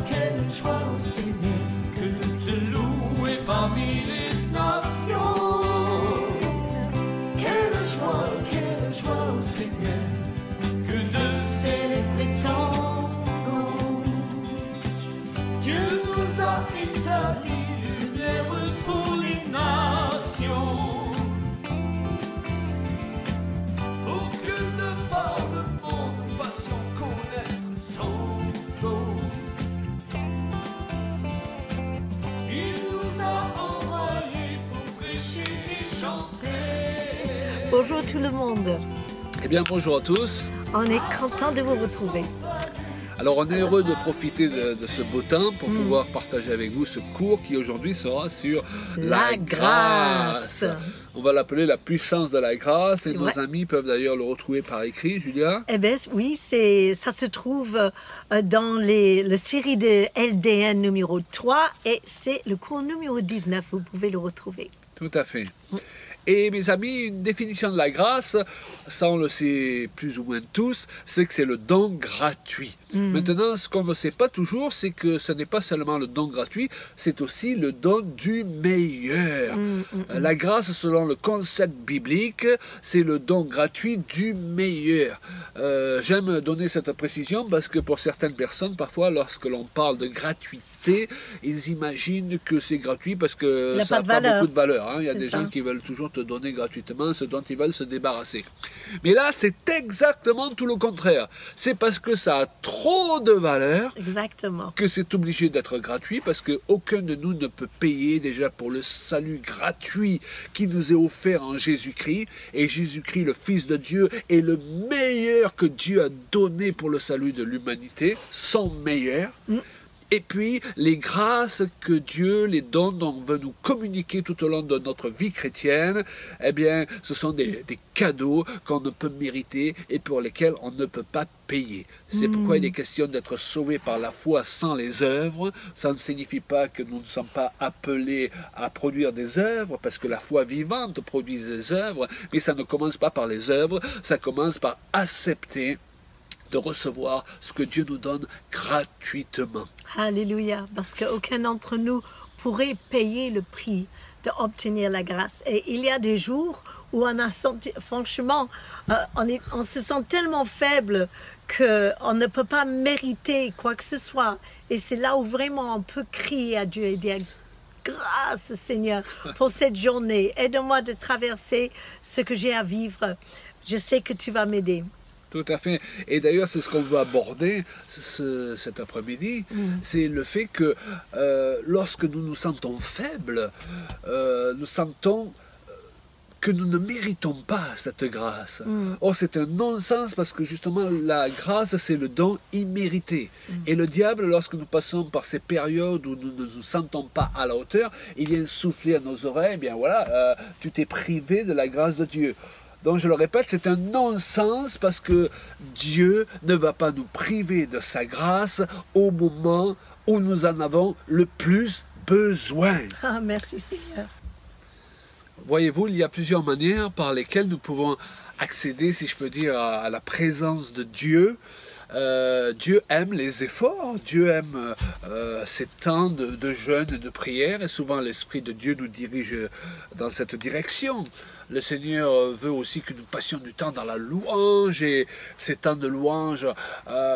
quelle joie au Seigneur, que de te louer parmi les nations. Quelle joie au Seigneur, que de célébrer ton nom. Dieu nous a établi lumière pour les nations, pour que de par le monde nous fassions connaître son nom. Il nous a envoyés pour prêcher et chanter. Bonjour tout le monde, Eh bien, bonjour à tous. on est content de vous retrouver. Alors, on est heureux de profiter de ce beau temps pour pouvoir partager avec vous ce cours qui aujourd'hui sera sur La grâce. On va l'appeler la puissance de la grâce et Ouais. nos amis peuvent d'ailleurs le retrouver par écrit, Julia. Eh bien oui, ça se trouve dans la série de LDN numéro 3 et c'est le cours numéro 19, vous pouvez le retrouver. Tout à fait. Et mes amis, une définition de la grâce, ça on le sait plus ou moins tous, c'est que c'est le don gratuit. Maintenant, ce qu'on ne sait pas toujours, c'est que ce n'est pas seulement le don gratuit, c'est aussi le don du meilleur. La grâce, selon le concept biblique, c'est le don gratuit du meilleur. J'aime donner cette précision parce que pour certaines personnes, parfois, lorsque l'on parle de gratuité, ils imaginent que c'est gratuit parce que Il a ça pas n'a de pas valeur. beaucoup de valeur. Hein. Il y a C'est des ça. gens qui veulent toujours te donner gratuitement ce dont ils veulent se débarrasser. Mais là, c'est exactement tout le contraire. C'est parce que ça a trop de valeur Exactement. que c'est obligé d'être gratuit parce qu'aucun de nous ne peut payer déjà pour le salut gratuit qui nous est offert en Jésus-Christ. Et Jésus-Christ, le Fils de Dieu, est le meilleur que Dieu a donné pour le salut de l'humanité, son meilleur. Et puis, les grâces que Dieu, les dons dont on veut nous communiquer tout au long de notre vie chrétienne, eh bien, ce sont des cadeaux qu'on ne peut mériter et pour lesquels on ne peut pas payer. C'est pourquoi il est question d'être sauvé par la foi sans les œuvres. Ça ne signifie pas que nous ne sommes pas appelés à produire des œuvres, parce que la foi vivante produit des œuvres, mais ça ne commence pas par les œuvres, ça commence par accepter de recevoir ce que Dieu nous donne gratuitement. Alléluia, parce qu'aucun d'entre nous pourrait payer le prix d'obtenir la grâce. Et il y a des jours où on a senti, franchement, on se sent tellement faible qu'on ne peut pas mériter quoi que ce soit. Et c'est là où vraiment on peut crier à Dieu et dire « Grâce Seigneur pour cette journée. Aide-moi de traverser ce que j'ai à vivre. Je sais que tu vas m'aider. » Tout à fait. Et d'ailleurs, c'est ce qu'on veut aborder cet après-midi. C'est le fait que lorsque nous nous sentons faibles, nous sentons que nous ne méritons pas cette grâce. Or, c'est un non-sens parce que justement, la grâce, c'est le don immérité. Et le diable, lorsque nous passons par ces périodes où nous ne nous sentons pas à la hauteur, il vient souffler à nos oreilles, eh bien voilà, tu t'es privé de la grâce de Dieu. Donc je le répète, c'est un non-sens parce que Dieu ne va pas nous priver de sa grâce au moment où nous en avons le plus besoin. Ah, merci Seigneur. Voyez-vous, il y a plusieurs manières par lesquelles nous pouvons accéder, si je peux dire, à la présence de Dieu. Dieu aime les efforts, Dieu aime ces temps de jeûne et de prière, et souvent l'Esprit de Dieu nous dirige dans cette direction. Le Seigneur veut aussi que nous passions du temps dans la louange, et ces temps de louange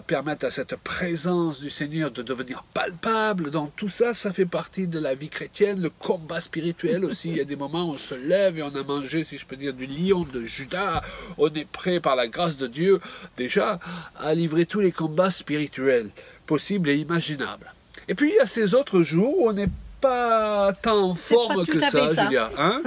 permettent à cette présence du Seigneur de devenir palpable. Donc tout ça, ça fait partie de la vie chrétienne, le combat spirituel aussi. Il y a des moments où on se lève et on a mangé, si je peux dire, du lion de Judas. On est prêt par la grâce de Dieu déjà à livrer tous les combats spirituels possibles et imaginables. Et puis il y a ces autres jours où on n'est pas tant en forme pas tout que à fait ça, ça. Julia. Hein?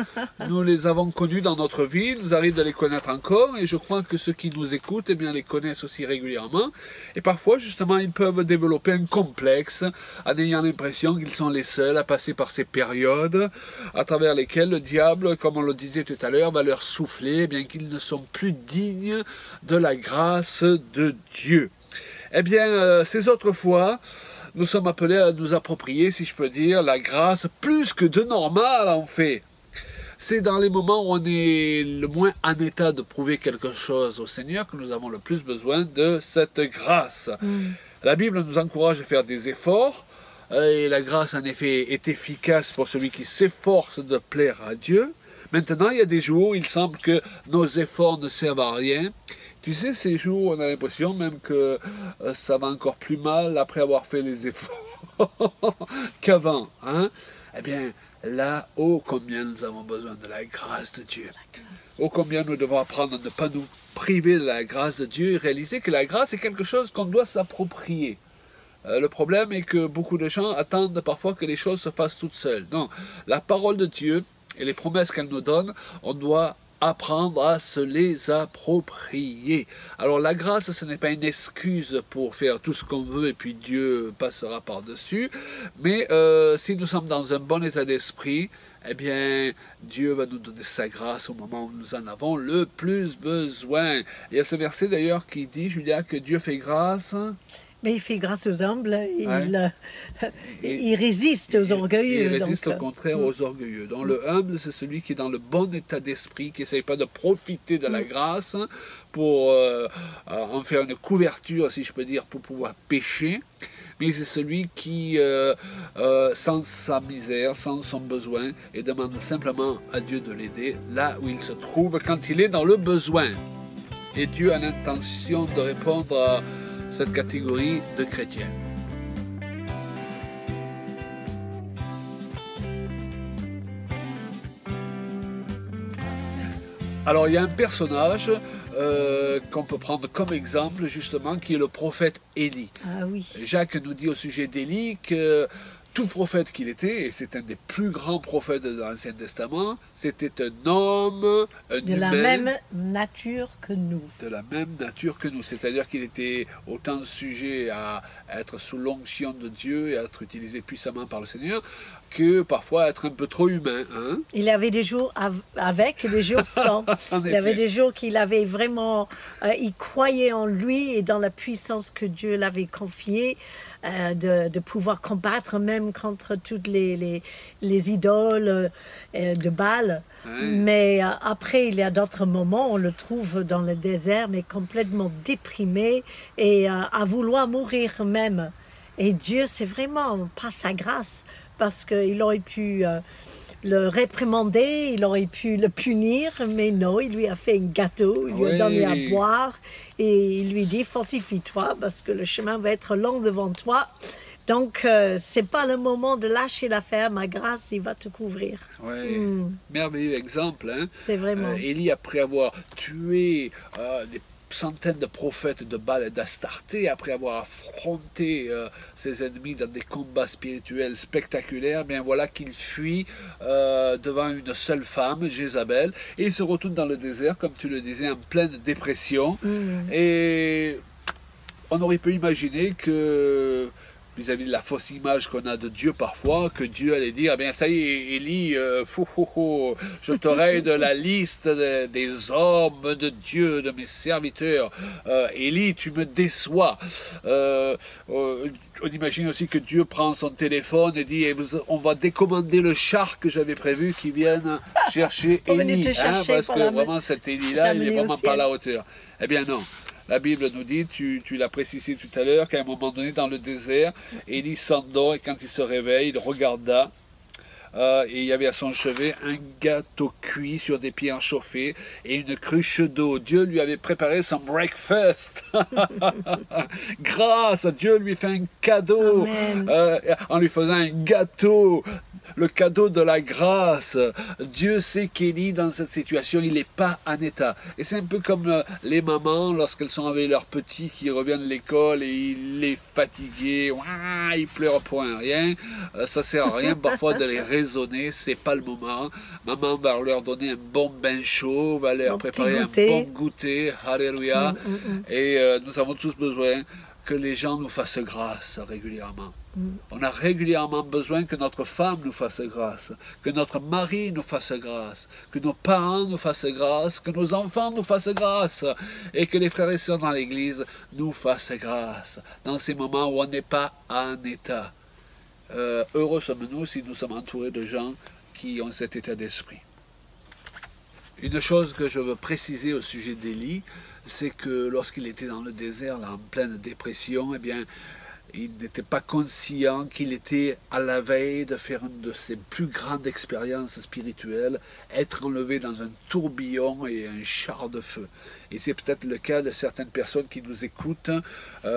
Nous les avons connus dans notre vie, il nous arrive de les connaître encore, et je crois que ceux qui nous écoutent, eh bien, les connaissent aussi régulièrement. Et parfois, justement, ils peuvent développer un complexe en ayant l'impression qu'ils sont les seuls à passer par ces périodes à travers lesquelles le diable, comme on le disait tout à l'heure, va leur souffler, eh bien qu'ils ne sont plus dignes de la grâce de Dieu. Eh bien, ces autres fois, nous sommes appelés à nous approprier, si je peux dire, la grâce plus que de normal, en fait. C'est dans les moments où on est le moins en état de prouver quelque chose au Seigneur que nous avons le plus besoin de cette grâce. La Bible nous encourage à faire des efforts, et la grâce en effet est efficace pour celui qui s'efforce de plaire à Dieu. Maintenant, il y a des jours où il semble que nos efforts ne servent à rien. Tu sais, ces jours où on a l'impression même que ça va encore plus mal après avoir fait les efforts qu'avant. Hein? Eh bien, là, oh combien nous avons besoin de la grâce de Dieu. Oh combien nous devons apprendre à ne pas nous priver de la grâce de Dieu et réaliser que la grâce est quelque chose qu'on doit s'approprier. Le problème est que beaucoup de gens attendent parfois que les choses se fassent toutes seules. Non, la parole de Dieu et les promesses qu'elle nous donne, on doit apprendre à se les approprier. Alors la grâce, ce n'est pas une excuse pour faire tout ce qu'on veut et puis Dieu passera par-dessus, mais si nous sommes dans un bon état d'esprit, eh bien, Dieu va nous donner sa grâce au moment où nous en avons le plus besoin. Il y a ce verset d'ailleurs qui dit, Julia, que Dieu fait grâce. Mais il fait grâce aux humbles, il résiste aux orgueilleux. Il résiste au contraire aux orgueilleux. Donc le humble, c'est celui qui est dans le bon état d'esprit, qui n'essaye pas de profiter de la grâce pour en faire une couverture, si je peux dire, pour pouvoir pécher. Mais c'est celui qui, sans sa misère, sans son besoin, et demande simplement à Dieu de l'aider là où il se trouve quand il est dans le besoin. Et Dieu a l'intention de répondre à cette catégorie de chrétiens. Alors il y a un personnage qu'on peut prendre comme exemple justement qui est le prophète Élie. Ah oui. Jacques nous dit au sujet d'Élie que tout prophète qu'il était, et c'est un des plus grands prophètes de l'Ancien Testament, c'était un homme, un de humain, la même nature que nous. De la même nature que nous, c'est-à-dire qu'il était autant sujet à être sous l'onction de Dieu et à être utilisé puissamment par le Seigneur, que parfois à être un peu trop humain. Hein? Il y avait des jours avec et des jours sans. Il y avait des jours qu'il avait vraiment, il croyait en lui et dans la puissance que Dieu l'avait confiée. De pouvoir combattre même contre toutes les idoles de Baal. Oui. Mais après, il y a d'autres moments, on le trouve dans le désert, mais complètement déprimé et à vouloir mourir même. Et Dieu, c'est vraiment pas sa grâce, parce qu'il aurait pu le réprimander, il aurait pu le punir, mais non, il lui a fait un gâteau, il lui a donné à boire, et il lui dit, fortifie-toi, parce que le chemin va être long devant toi. Donc, c'est pas le moment de lâcher l'affaire, ma grâce, il va te couvrir. Oui, merveilleux exemple. Hein? C'est vraiment. Élie, après avoir tué des centaines de prophètes de Baal et d'Astarté, après avoir affronté ses ennemis dans des combats spirituels spectaculaires, bien voilà qu'il fuit devant une seule femme, Jézabel, et il se retrouve dans le désert, comme tu le disais, en pleine dépression. Et on aurait pu imaginer que vis-à-vis de la fausse image qu'on a de Dieu parfois, que Dieu allait dire, eh bien ça y est, Élie, je te raye de la liste des hommes de Dieu, de mes serviteurs. Élie, tu me déçois. On imagine aussi que Dieu prend son téléphone et dit, on va décommander le char que j'avais prévu qui vienne chercher Élie. Parce que vraiment cet Élie-là, il n'est vraiment pas à la hauteur. Eh bien non. La Bible nous dit, tu l'as précisé tout à l'heure, qu'à un moment donné, dans le désert, Élie s'endort et quand il se réveille, il regarda et il y avait à son chevet un gâteau cuit sur des pierres chauffées et une cruche d'eau. Dieu lui avait préparé son breakfast. Grâce à Dieu, lui fait un cadeau en lui faisant un gâteau. Le cadeau de la grâce. Dieu sait qu'Élie, dans cette situation, il n'est pas en état. Et c'est un peu comme les mamans, lorsqu'elles sont avec leurs petits qui reviennent de l'école et il est fatigué, il pleure pour un rien. Ça sert à rien parfois de les raisonner, c'est pas le moment. Maman va leur donner un bon bain chaud, va leur préparer un bon goûter. Alléluia. Et nous avons tous besoin que les gens nous fassent grâce régulièrement. On a régulièrement besoin que notre femme nous fasse grâce, que notre mari nous fasse grâce, que nos parents nous fassent grâce, que nos enfants nous fassent grâce, et que les frères et sœurs dans l'église nous fassent grâce, dans ces moments où on n'est pas en état. Heureux sommes-nous si nous sommes entourés de gens qui ont cet état d'esprit. Une chose que je veux préciser au sujet d'Élie, c'est que lorsqu'il était dans le désert, là, en pleine dépression, eh bien, il n'était pas conscient qu'il était à la veille de faire une de ses plus grandes expériences spirituelles, être enlevé dans un tourbillon et un char de feu. Et c'est peut-être le cas de certaines personnes qui nous écoutent.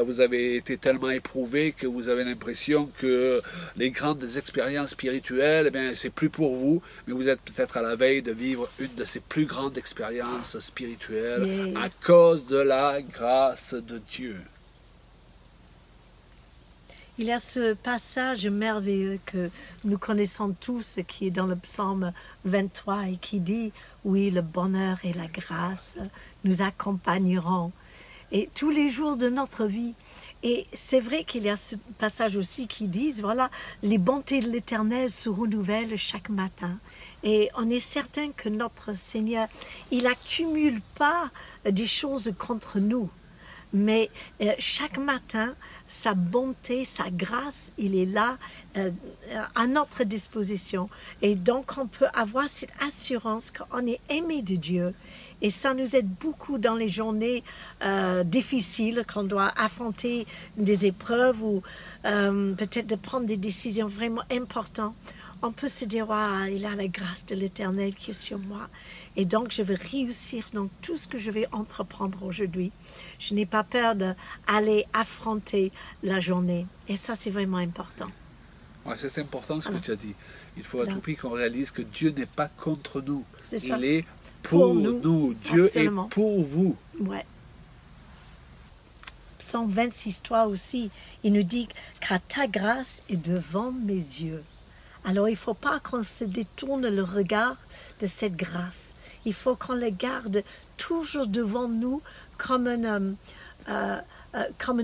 Vous avez été tellement éprouvés que vous avez l'impression que les grandes expériences spirituelles, eh bien, c'est plus pour vous, mais vous êtes peut-être à la veille de vivre une de ces plus grandes expériences spirituelles à cause de la grâce de Dieu. Il y a ce passage merveilleux que nous connaissons tous, qui est dans le psaume 23 et qui dit « Oui, le bonheur et la grâce nous accompagneront et tous les jours de notre vie ». Et c'est vrai qu'il y a ce passage aussi qui dit « Voilà, les bontés de l'Éternel se renouvellent chaque matin ». Et on est certain que notre Seigneur, il n'accumule pas des choses contre nous. Mais chaque matin, sa bonté, sa grâce, il est là à notre disposition. Et donc, on peut avoir cette assurance qu'on est aimé de Dieu. Et ça nous aide beaucoup dans les journées difficiles, qu'on doit affronter des épreuves ou peut-être de prendre des décisions vraiment importantes. On peut se dire, wow, il a la grâce de l'Éternel qui est sur moi. Et donc, je vais réussir dans tout ce que je vais entreprendre aujourd'hui. Je n'ai pas peur d'aller affronter la journée. Et ça, c'est vraiment important. Ouais, c'est important ce que tu as dit. Il faut à tout prix qu'on réalise que Dieu n'est pas contre nous. Il est pour nous. Dieu Absolument. Est pour vous. Ouais. Psaume 26, 3 aussi, il nous dit « Car ta grâce est devant mes yeux ». Alors, il ne faut pas qu'on se détourne le regard de cette grâce. Il faut qu'on le garde toujours devant nous comme un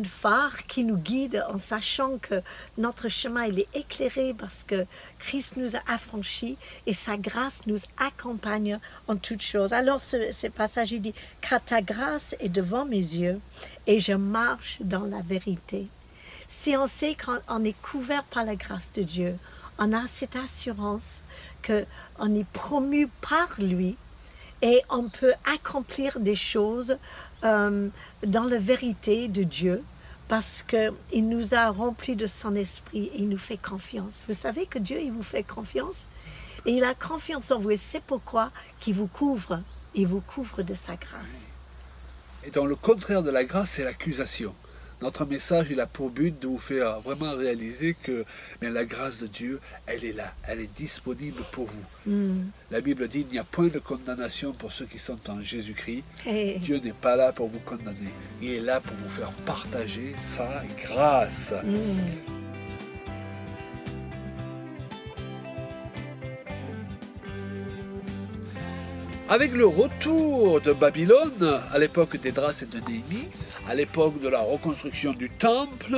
phare qui nous guide en sachant que notre chemin il est éclairé parce que Christ nous a affranchis et sa grâce nous accompagne en toutes choses. Alors, ce passage il dit « Car ta grâce est devant mes yeux et je marche dans la vérité ». Si on sait qu'on est couvert par la grâce de Dieu, on a cette assurance qu'on est promu par lui et on peut accomplir des choses dans la vérité de Dieu parce qu'il nous a remplis de son esprit et il nous fait confiance. Vous savez que Dieu, il vous fait confiance et il a confiance en vous et c'est pourquoi il vous couvre de sa grâce. Et dans le contraire de la grâce, c'est l'accusation. Notre message, il a pour but de vous faire vraiment réaliser que la grâce de Dieu, elle est là, elle est disponible pour vous. La Bible dit, il n'y a point de condamnation pour ceux qui sont en Jésus-Christ. Dieu n'est pas là pour vous condamner. Il est là pour vous faire partager sa grâce. Avec le retour de Babylone, à l'époque d'Esdras et de Néhémie, à l'époque de la reconstruction du temple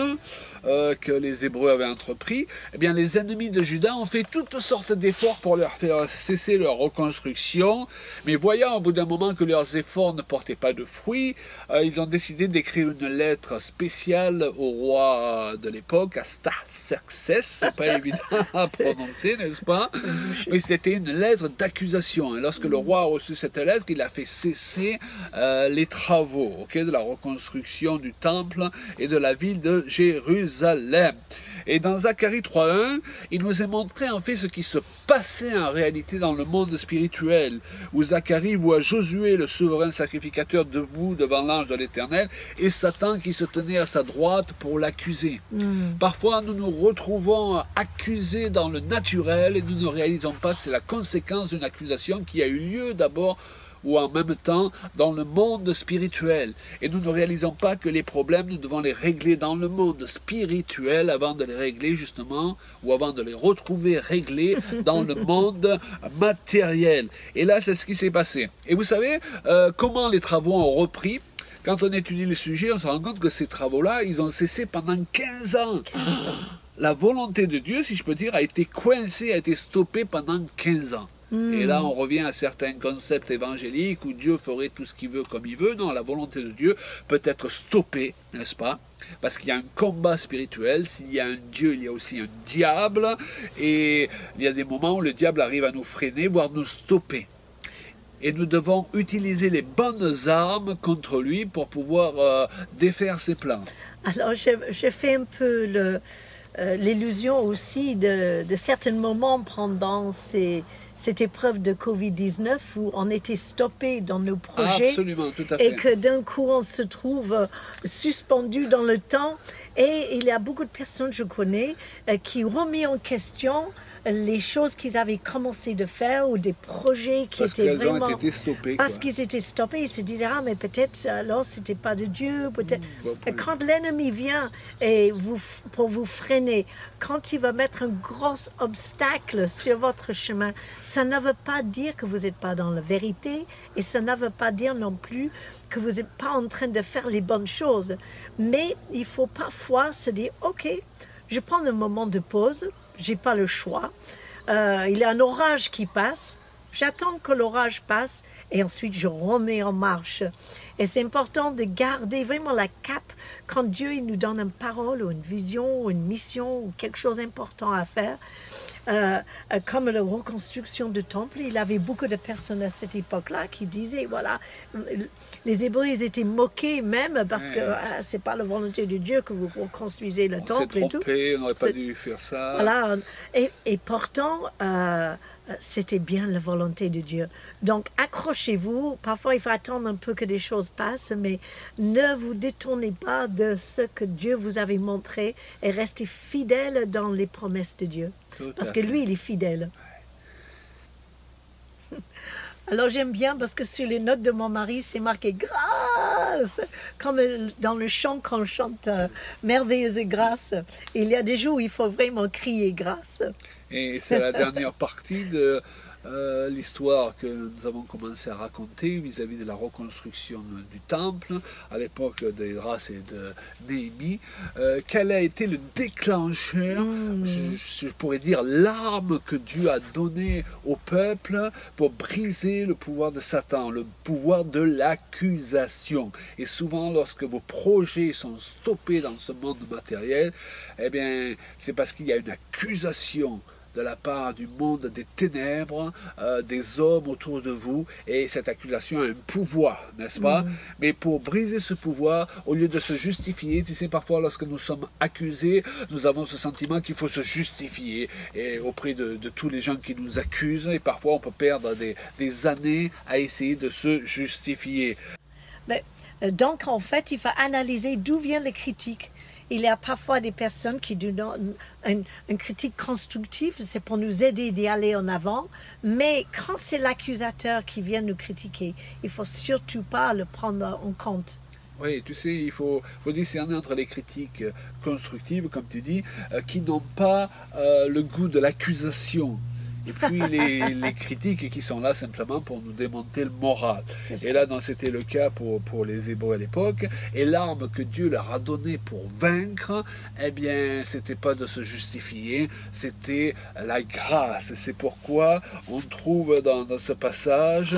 que les Hébreux avaient entrepris, eh bien les ennemis de Juda ont fait toutes sortes d'efforts pour leur faire cesser leur reconstruction, mais voyant au bout d'un moment que leurs efforts ne portaient pas de fruits, ils ont décidé d'écrire une lettre spéciale au roi de l'époque, Artaxerxès, c'est pas évident à prononcer, n'est-ce pas? Mais c'était une lettre d'accusation, et lorsque le roi a reçu cette lettre, il a fait cesser les travaux de la reconstruction du temple et de la ville de Jérusalem. Et dans Zacharie 3.1, il nous est montré en fait ce qui se passait en réalité dans le monde spirituel, où Zacharie voit Josué, le souverain sacrificateur, debout devant l'ange de l'Éternel, et Satan qui se tenait à sa droite pour l'accuser. Parfois, nous nous retrouvons accusés dans le naturel et nous ne réalisons pas que c'est la conséquence d'une accusation qui a eu lieu d'abord ou en même temps dans le monde spirituel. Et nous ne réalisons pas que les problèmes, nous devons les régler dans le monde spirituel avant de les régler justement, ou avant de les retrouver réglés dans le monde matériel. Et là, c'est ce qui s'est passé. Et vous savez comment les travaux ont repris? Quand on étudie le sujet, on se rend compte que ces travaux-là, ils ont cessé pendant 15 ans. La volonté de Dieu, si je peux dire, a été coincée, a été stoppée pendant 15 ans. Et là, on revient à certains concepts évangéliques où Dieu ferait tout ce qu'il veut comme il veut. Non, la volonté de Dieu peut être stoppée, n'est-ce pas? Parce qu'il y a un combat spirituel. S'il y a un Dieu, il y a aussi un diable. Et il y a des moments où le diable arrive à nous freiner, voire nous stopper. Et nous devons utiliser les bonnes armes contre lui pour pouvoir défaire ses plans. Alors, j'ai fait un peu l'illusion aussi de certains moments pendant cette épreuve de Covid-19 où on était stoppé dans nos projets. Absolument, tout à fait. Et que d'un coup, on se trouve suspendu dans le temps. Et il y a beaucoup de personnes, je connais, qui ont remis en question les choses qu'ils avaient commencé de faire ou des projets qui étaient vraiment... Parce qu'elles ont été stoppées. Parce qu'ils étaient stoppés, ils se disaient, ah, mais peut-être alors c'était pas de Dieu, peut-être... Quand l'ennemi vient et pour vous freiner, quand il va mettre un gros obstacle sur votre chemin, ça ne veut pas dire que vous n'êtes pas dans la vérité et ça ne veut pas dire non plus que vous n'êtes pas en train de faire les bonnes choses. Mais il faut parfois se dire, ok, je prends un moment de pause, j'ai pas le choix. Il y a un orage qui passe. J'attends que l'orage passe et ensuite je remets en marche. Et c'est important de garder vraiment la cape quand Dieu il nous donne une parole ou une vision ou une mission ou quelque chose d'important à faire. Comme la reconstruction du temple, il y avait beaucoup de personnes à cette époque-là qui disaient, voilà, les Hébreux ils étaient moqués même parce que c'est pas la volonté de Dieu que vous reconstruisez le temple et tout. On s'est trompé, on n'aurait pas dû faire ça. Voilà, et pourtant, c'était bien la volonté de Dieu. Donc, accrochez-vous. Parfois, il faut attendre un peu que des choses passent, mais ne vous détournez pas de ce que Dieu vous avait montré et restez fidèle dans les promesses de Dieu. Parce que lui, il est fidèle. Alors j'aime bien parce que sur les notes de mon mari, c'est marqué « grâce », comme dans le chant quand on chante « merveilleuse grâce ». Il y a des jours où il faut vraiment crier « grâce ». Et c'est la dernière partie de l'histoire que nous avons commencé à raconter vis-à-vis de la reconstruction du temple à l'époque d'Esdras et de Néhémie. Quel a été le déclencheur, je pourrais dire l'arme que Dieu a donnée au peuple pour briser le pouvoir de Satan, le pouvoir de l'accusation. Et souvent lorsque vos projets sont stoppés dans ce monde matériel, eh bien c'est parce qu'il y a une accusation de la part du monde des ténèbres, des hommes autour de vous, et cette accusation a un pouvoir, n'est-ce pas? Mais pour briser ce pouvoir, au lieu de se justifier, tu sais, parfois lorsque nous sommes accusés, nous avons ce sentiment qu'il faut se justifier et auprès de tous les gens qui nous accusent, et parfois on peut perdre des années à essayer de se justifier. Mais, donc en fait, il faut analyser d'où viennent les critiques. Il y a parfois des personnes qui donnent une critique constructive, c'est pour nous aider d'y aller en avant. Mais quand c'est l'accusateur qui vient nous critiquer, il ne faut surtout pas le prendre en compte. Oui, tu sais, il faut discerner entre les critiques constructives, comme tu dis, qui n'ont pas le goût de l'accusation. Et puis les critiques qui sont là simplement pour nous démonter le moral. Et là, c'était le cas pour les Hébreux à l'époque. Et l'arme que Dieu leur a donnée pour vaincre, eh bien, c'était pas de se justifier, c'était la grâce. C'est pourquoi on trouve dans ce passage...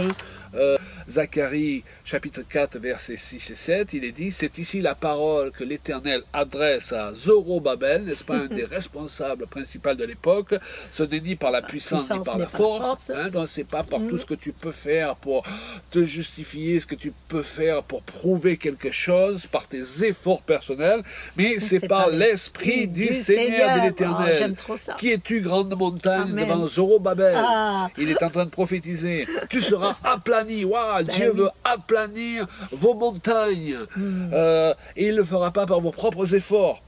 Zacharie chapitre 4 versets 6 et 7, il est dit, c'est ici la parole que l'Éternel adresse à Zorobabel, n'est-ce pas, un des responsables principaux de l'époque. Ce n'est ni par la puissance ni par la force, hein, donc c'est pas par tout ce que tu peux faire pour te justifier, ce que tu peux faire pour prouver quelque chose, par tes efforts personnels, mais c'est par l'Esprit du Seigneur de l'Éternel. Qui es-tu, grande montagne, devant Zorobabel? Il est en train de prophétiser, tu seras aplani. Wow, Dieu veut aplanir vos montagnes. Et il ne le fera pas par vos propres efforts.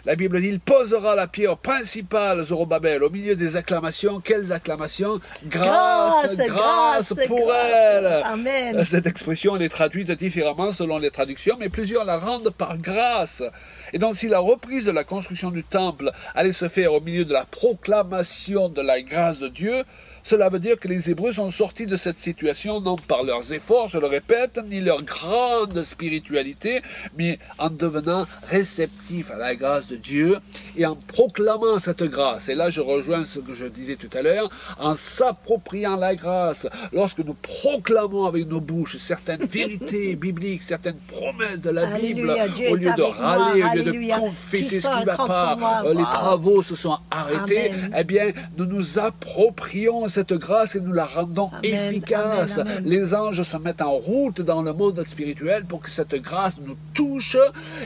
La Bible dit, il posera la pierre principale, Zorobabel, au milieu des acclamations. Quelles acclamations? Grâce, grâce pour elle. Amen. Cette expression, elle est traduite différemment selon les traductions, mais plusieurs la rendent par grâce. Et donc, si la reprise de la construction du temple allait se faire au milieu de la proclamation de la grâce de Dieu, cela veut dire que les Hébreux sont sortis de cette situation non par leurs efforts, je le répète, ni leur grande spiritualité, mais en devenant réceptifs à la grâce de Dieu et en proclamant cette grâce, et là je rejoins ce que je disais tout à l'heure, en s'appropriant la grâce, lorsque nous proclamons avec nos bouches certaines vérités bibliques, certaines promesses de la Bible, Dieu au lieu est de avec moi, râler, au lieu de alléluia. confesser Tu ce qui ne va seras pas, contre moi, les wow. travaux se sont arrêtés, Amen. eh bien nous nous approprions cette grâce et nous la rendons Amen, efficace. amen, amen. Les anges se mettent en route dans le monde spirituel pour que cette grâce nous touche,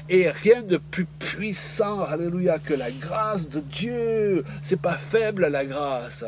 et rien de plus puissant, alléluia, que la grâce de Dieu. C'est pas faible la grâce.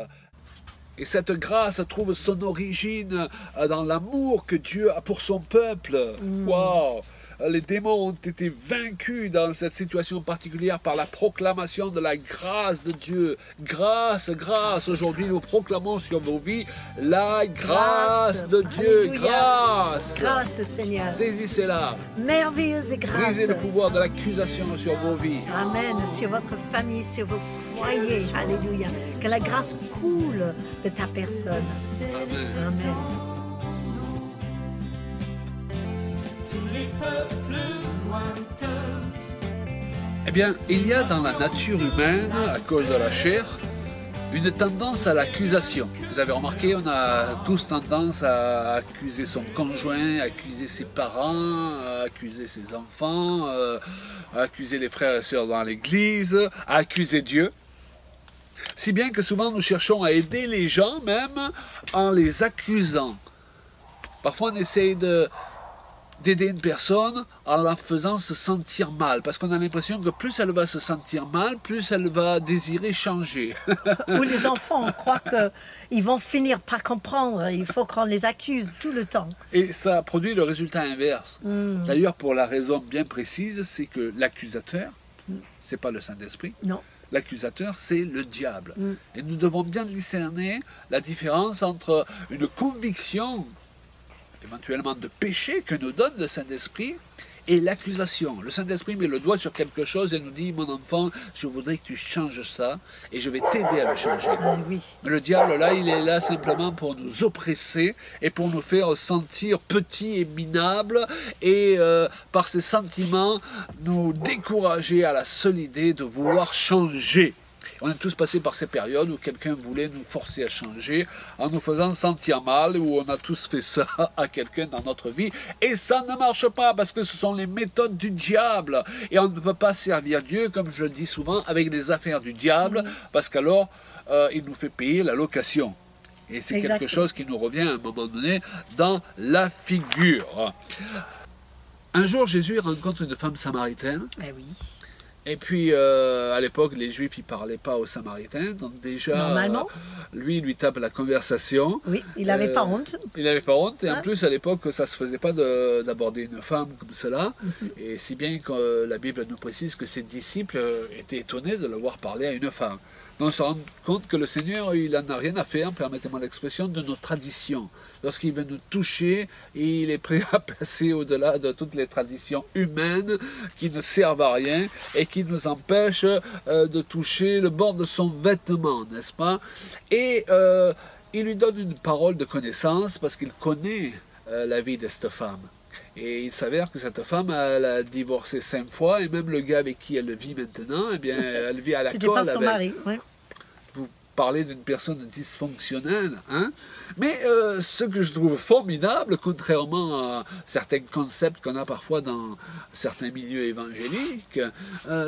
Et cette grâce trouve son origine dans l'amour que Dieu a pour son peuple. Waouh! Les démons ont été vaincus dans cette situation particulière par la proclamation de la grâce de Dieu. Grâce, grâce. Aujourd'hui, nous proclamons sur vos vies la grâce de Dieu. Alléluia. Grâce. Grâce, Seigneur. Saisissez-la. Merveilleuse grâce. Brisez le pouvoir de l'accusation sur vos vies. Amen. Sur votre famille, sur vos foyers. Alléluia. Que la grâce coule de ta personne. Amen. Amen. tous les peuples lointains. Eh bien, il y a dans la nature humaine, à cause de la chair, une tendance à l'accusation. Vous avez remarqué, on a tous tendance à accuser son conjoint, à accuser ses parents, à accuser ses enfants, à accuser les frères et sœurs dans l'église, à accuser Dieu. Si bien que souvent nous cherchons à aider les gens même en les accusant. Parfois on essaye d'aider une personne en la faisant se sentir mal, parce qu'on a l'impression que plus elle va se sentir mal, plus elle va désirer changer. Ou les enfants, on croit qu'ils vont finir par comprendre. Il faut qu'on les accuse tout le temps. Et ça produit le résultat inverse. D'ailleurs, pour la raison bien précise, c'est que l'accusateur, c'est pas le Saint-Esprit. Non. L'accusateur, c'est le diable. Et nous devons bien discerner la différence entre une conviction, éventuellement de péché, que nous donne le Saint-Esprit, et l'accusation. Le Saint-Esprit met le doigt sur quelque chose et nous dit, mon enfant, je voudrais que tu changes ça, et je vais t'aider à le changer. Oui. Mais le diable, là, il est là simplement pour nous oppresser et pour nous faire sentir petits et minables, et par ses sentiments, nous décourager à la seule idée de vouloir changer. On est tous passés par ces périodes où quelqu'un voulait nous forcer à changer en nous faisant sentir mal, où on a tous fait ça à quelqu'un dans notre vie. Et ça ne marche pas parce que ce sont les méthodes du diable. Et on ne peut pas servir Dieu, comme je le dis souvent, avec les affaires du diable, parce qu'alors il nous fait payer la location. Et c'est quelque chose qui nous revient à un moment donné dans la figure. Un jour, Jésus rencontre une femme samaritaine. Eh oui. Et puis, à l'époque, les Juifs, ils ne parlaient pas aux Samaritains. Donc déjà, Normalement. lui, il lui tape la conversation. Oui, il n'avait pas honte. Il n'avait pas honte. Et en plus, à l'époque, ça ne se faisait pas d'aborder une femme comme cela. Et si bien que la Bible nous précise que ses disciples étaient étonnés de le voir parler à une femme. Donc on se rend compte que le Seigneur, il n'en a rien à faire, permettez-moi l'expression, de nos traditions. Lorsqu'il veut nous toucher, il est prêt à passer au-delà de toutes les traditions humaines qui ne servent à rien et qui nous empêchent de toucher le bord de son vêtement, n'est-ce pas? Et il lui donne une parole de connaissance parce qu'il connaît la vie de cette femme. Et il s'avère que cette femme, elle a divorcé 5 fois, et même le gars avec qui elle vit maintenant, eh bien, elle vit à la colle. C'était pas son mari, oui. Vous parlez d'une personne dysfonctionnelle, hein? Mais ce que je trouve formidable, contrairement à certains concepts qu'on a parfois dans certains milieux évangéliques,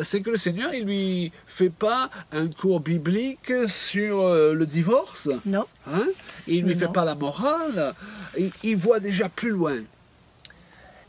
c'est que le Seigneur, il lui fait pas un cours biblique sur le divorce. Non. Hein? Il lui fait pas la morale. Il voit déjà plus loin.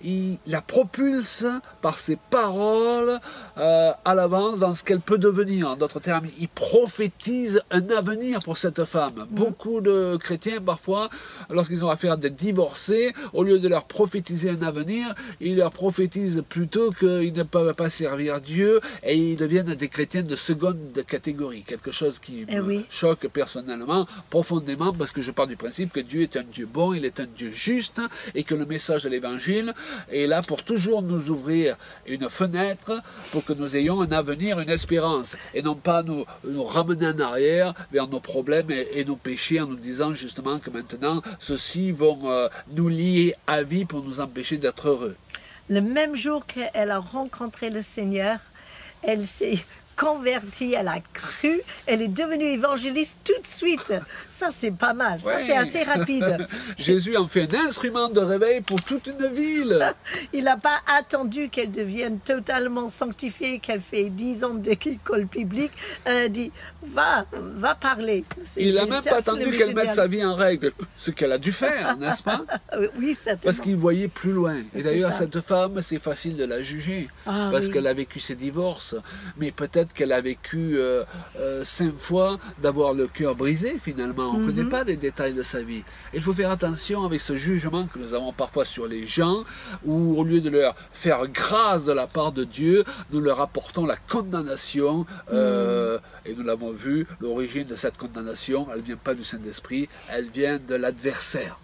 Il la propulse par ses paroles à l'avance dans ce qu'elle peut devenir. En d'autres termes, il prophétise un avenir pour cette femme. Beaucoup de chrétiens, parfois, lorsqu'ils ont affaire à des divorcés, au lieu de leur prophétiser un avenir, ils leur prophétisent plutôt qu'ils ne peuvent pas servir Dieu, et ils deviennent des chrétiens de seconde catégorie. Quelque chose qui me choque personnellement, profondément, parce que je pars du principe que Dieu est un Dieu bon, il est un Dieu juste, et que le message de l'Évangile est là pour toujours nous ouvrir une fenêtre pour que nous ayons un avenir, une espérance, et non pas nous ramener en arrière vers nos problèmes et nos péchés en nous disant justement que maintenant ceux-ci vont nous lier à vie pour nous empêcher d'être heureux. Le même jour qu'elle a rencontré le Seigneur, elle s'est convertie, elle a cru, elle est devenue évangéliste tout de suite. Ça, c'est pas mal. Ça, Ouais. c'est assez rapide. Jésus en fait un instrument de réveil pour toute une ville. Il n'a pas attendu qu'elle devienne totalement sanctifiée, qu'elle fait 10 ans d'école publique. Elle a dit, va parler. Il n'a même pas attendu absolument qu'elle mette génial. sa vie en règle, ce qu'elle a dû faire, n'est-ce pas? Oui, certainement. Parce qu'il voyait plus loin. Et C'est d'ailleurs, ça. cette femme, c'est facile de la juger, Ah, parce oui. qu'elle a vécu ses divorces. Mais peut-être qu'elle a vécu 5 fois d'avoir le cœur brisé, finalement. On ne connaît pas les détails de sa vie. Il faut faire attention avec ce jugement que nous avons parfois sur les gens, où au lieu de leur faire grâce de la part de Dieu, nous leur apportons la condamnation. Et nous l'avons vu, l'origine de cette condamnation, elle ne vient pas du Saint-Esprit, elle vient de l'adversaire.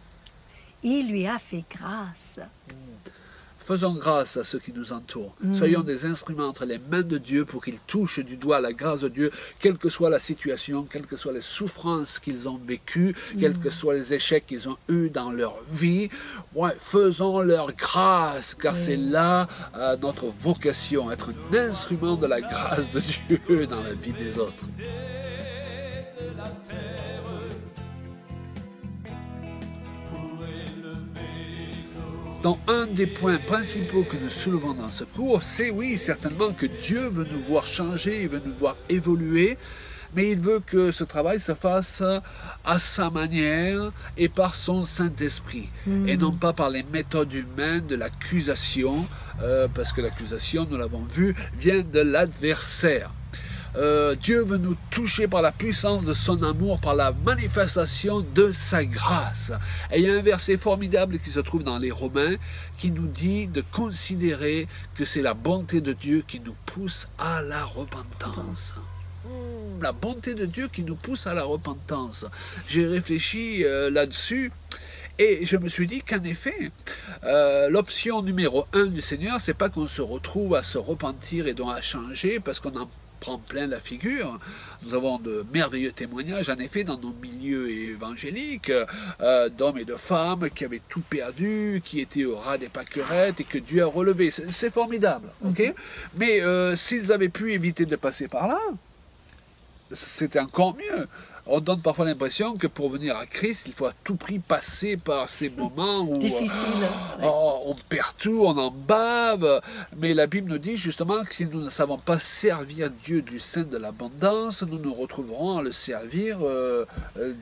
Il lui a fait grâce. Faisons grâce à ceux qui nous entourent. Soyons des instruments entre les mains de Dieu pour qu'ils touchent du doigt la grâce de Dieu, quelle que soit la situation, quelles que soient les souffrances qu'ils ont vécues, quels que soient les échecs qu'ils ont eus dans leur vie. Ouais, faisons leur grâce, car c'est là notre vocation, être un instrument de la grâce de Dieu dans la vie des autres. de la terre pour élever nos Donc un des points principaux que nous soulevons dans ce cours, c'est oui, certainement que Dieu veut nous voir changer, il veut nous voir évoluer, mais il veut que ce travail se fasse à sa manière et par son Saint-Esprit, et non pas par les méthodes humaines de l'accusation, parce que l'accusation, nous l'avons vu, vient de l'adversaire. Dieu veut nous toucher par la puissance de son amour, par la manifestation de sa grâce. Et il y a un verset formidable qui se trouve dans les Romains qui nous dit de considérer que c'est la bonté de Dieu qui nous pousse à la repentance. La bonté de Dieu qui nous pousse à la repentance. J'ai réfléchi là-dessus. Et je me suis dit qu'en effet, l'option numéro 1 du Seigneur, c'est pas qu'on se retrouve à se repentir et donc à changer parce qu'on en prend plein la figure. Nous avons de merveilleux témoignages, en effet, dans nos milieux évangéliques, d'hommes et de femmes qui avaient tout perdu, qui étaient au ras des pâquerettes et que Dieu a relevé. C'est formidable, ok? Mais s'ils avaient pu éviter de passer par là, c'était encore mieux. On donne parfois l'impression que pour venir à Christ, il faut à tout prix passer par ces moments où Difficile. on perd tout, on en bave. Mais la Bible nous dit justement que si nous ne savons pas servir Dieu du sein de l'abondance, nous nous retrouverons à le servir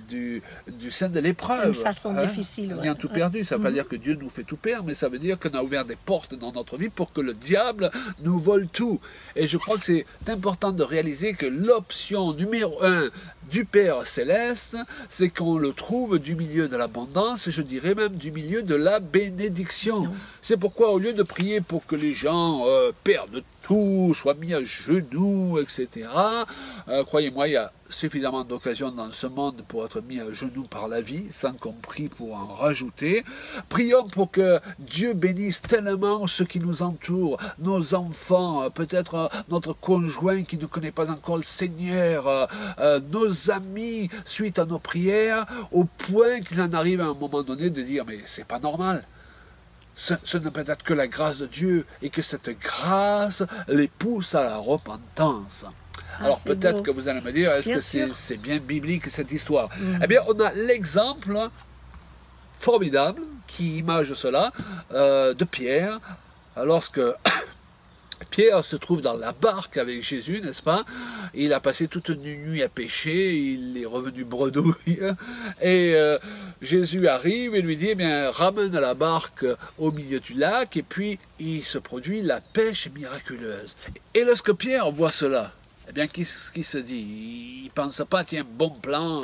du sein de l'épreuve. D'une façon difficile, On a tout perdu. Ça ne veut pas dire que Dieu nous fait tout perdre, mais ça veut dire qu'on a ouvert des portes dans notre vie pour que le diable nous vole tout. Et je crois que c'est important de réaliser que l'option numéro 1 du Père céleste, c'est qu'on le trouve du milieu de l'abondance, et je dirais même du milieu de la bénédiction. C'est pourquoi au lieu de prier pour que les gens perdent tout, soient mis à genoux, etc., croyez-moi, il y a suffisamment d'occasions dans ce monde pour être mis à genoux par la vie, sans qu'on prie pour en rajouter. Prions pour que Dieu bénisse tellement ceux qui nous entourent, nos enfants, peut-être notre conjoint qui ne connaît pas encore le Seigneur, nos amis, suite à nos prières, au point qu'ils en arrivent à un moment donné de dire « mais c'est pas normal ». Ce ne peut être que la grâce de Dieu et que cette grâce les pousse à la repentance. Alors peut-être que vous allez me dire, est-ce que c'est bien biblique cette histoire? Eh bien, on a l'exemple formidable qui image cela de Pierre, lorsque Pierre se trouve dans la barque avec Jésus, n'est-ce pas? Il a passé toute une nuit à pêcher, il est revenu bredouille, et Jésus arrive et lui dit, eh bien, ramène la barque au milieu du lac, et puis il se produit la pêche miraculeuse. Et lorsque Pierre voit cela, eh bien, qu'est-ce qu'il se dit? Il ne pense pas, tiens, bon plan,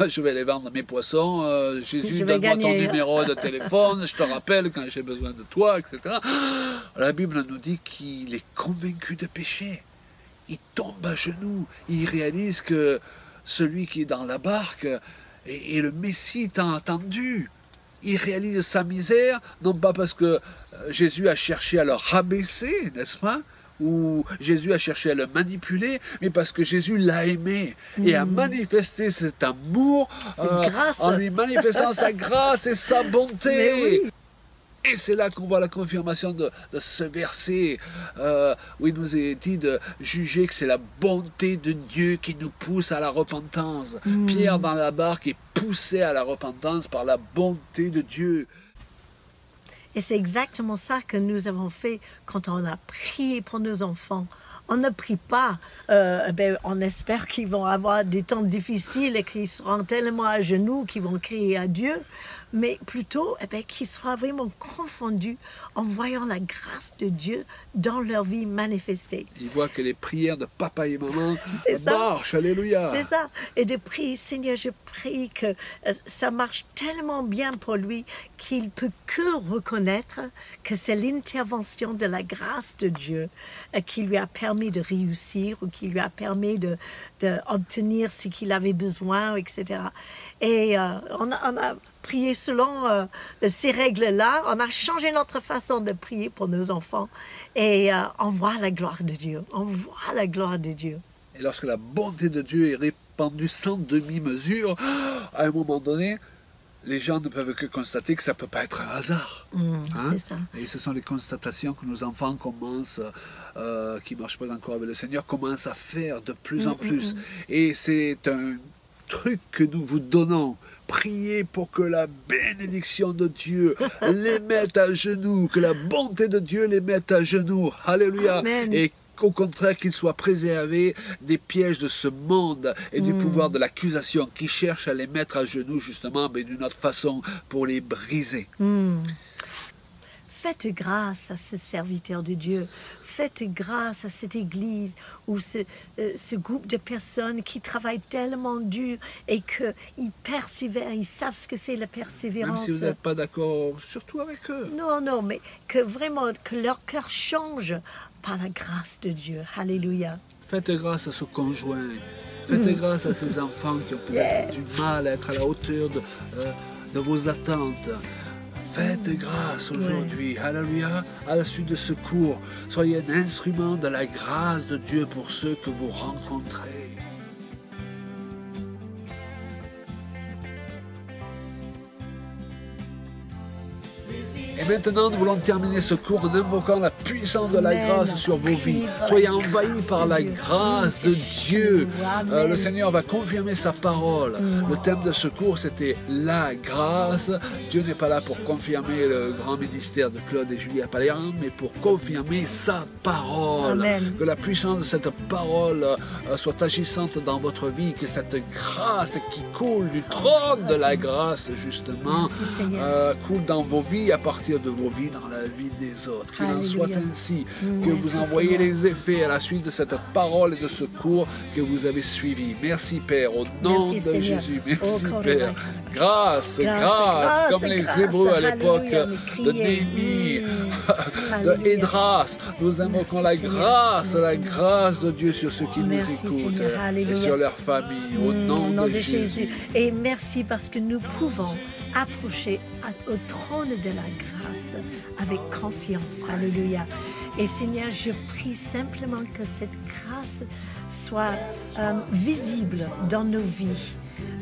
je vais aller vendre mes poissons, Jésus, donne-moi ton numéro de téléphone, je te rappelle quand j'ai besoin de toi, etc. La Bible nous dit qu'il est convaincu de péché. Il tombe à genoux, il réalise que celui qui est dans la barque est le Messie tant attendu. Il réalise sa misère, non pas parce que Jésus a cherché à le rabaisser, n'est-ce pas? Où Jésus a cherché à le manipuler, mais parce que Jésus l'a aimé et a manifesté cet amour en lui manifestant sa grâce et sa bonté. Et c'est là qu'on voit la confirmation de ce verset où il nous est dit de juger que c'est la bonté de Dieu qui nous pousse à la repentance. Pierre dans la barque est poussé à la repentance par la bonté de Dieu. Et c'est exactement ça que nous avons fait quand on a prié pour nos enfants. On ne prie pas, on espère qu'ils vont avoir des temps difficiles et qu'ils seront tellement à genoux qu'ils vont crier à Dieu, mais plutôt qu'ils seront vraiment confondus en voyant la grâce de Dieu dans leur vie manifestée. Ils voient que les prières de papa et maman marchent, alléluia. C'est ça, et de prier, Seigneur, je prie que ça marche tellement bien pour lui qu'il peut que reconnaître que c'est l'intervention de la grâce de Dieu qui lui a permis de réussir ou qui lui a permis d'obtenir ce qu'il avait besoin, etc. Et on a prié selon ces règles-là. On a changé notre façon de prier pour nos enfants et on voit la gloire de Dieu. On voit la gloire de Dieu. Et lorsque la bonté de Dieu est répandue sans demi-mesure, à un moment donné, les gens ne peuvent que constater que ça ne peut pas être un hasard. C'est ça. Et ce sont les constatations que nos enfants commencent, qui ne marchent pas encore avec le Seigneur, commencent à faire de plus en plus. Et c'est un truc que nous vous donnons. Priez pour que la bénédiction de Dieu les mette à genoux, que la bonté de Dieu les mette à genoux. Alléluia. Amen. Et qu'au contraire, qu'ils soient préservés des pièges de ce monde et du pouvoir de l'accusation qui cherche à les mettre à genoux, justement, mais d'une autre façon, pour les briser. Faites grâce à ce serviteur de Dieu. Faites grâce à cette église ou ce groupe de personnes qui travaillent tellement dur et qu'ils persévèrent. Ils savent ce que c'est la persévérance. Même si vous n'êtes pas d'accord, surtout avec eux. Non, mais que vraiment, que leur cœur change par la grâce de Dieu. Alléluia. Faites grâce à ce conjoint. Faites grâce à ces enfants qui ont peut-être du mal à être à la hauteur de vos attentes. Faites grâce aujourd'hui, alléluia, à la suite de ce cours. Soyez un instrument de la grâce de Dieu pour ceux que vous rencontrez. Et maintenant, nous voulons terminer ce cours en invoquant la puissance de la grâce sur vos vies. Soyez envahis par la grâce de Dieu. Le Seigneur va confirmer sa parole. Le thème de ce cours, c'était la grâce. Dieu n'est pas là pour confirmer le grand ministère de Claude et Julie Paléan, mais pour confirmer sa parole. Amen. Que la puissance de cette parole soit agissante dans votre vie, que cette grâce qui coule du trône de la grâce, justement, coule dans vos vies à partir de vos vies dans la vie des autres. Qu'il en soit ainsi, que vous envoyez les effets à la suite de cette parole et de ce cours que vous avez suivi. Merci Père, au nom de Jésus. Merci Père. Grâce, comme les Hébreux à l'époque de Néhémie, de Esdras. Nous invoquons la grâce de Dieu sur ceux qui nous écoutent et sur leur famille. Au nom de Jésus. Et merci parce que nous pouvons approcher au trône de la grâce avec confiance. Alléluia. Et Seigneur, je prie simplement que cette grâce soit visible dans nos vies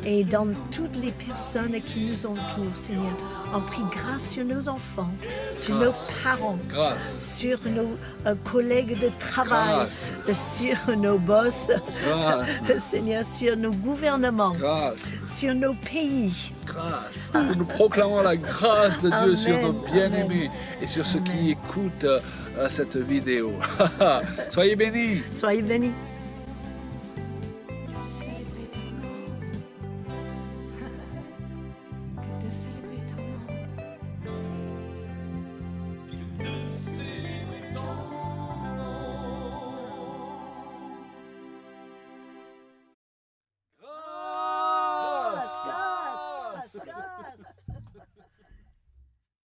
et dans toutes les personnes qui nous entourent, Seigneur. On prie grâce sur nos enfants, sur nos parents, sur nos collègues de travail, sur nos boss, Seigneur, sur nos gouvernements, sur nos pays. Grâce. Nous proclamons la grâce de Dieu sur nos bien-aimés et sur ceux qui écoutent cette vidéo. Soyez bénis. Soyez bénis.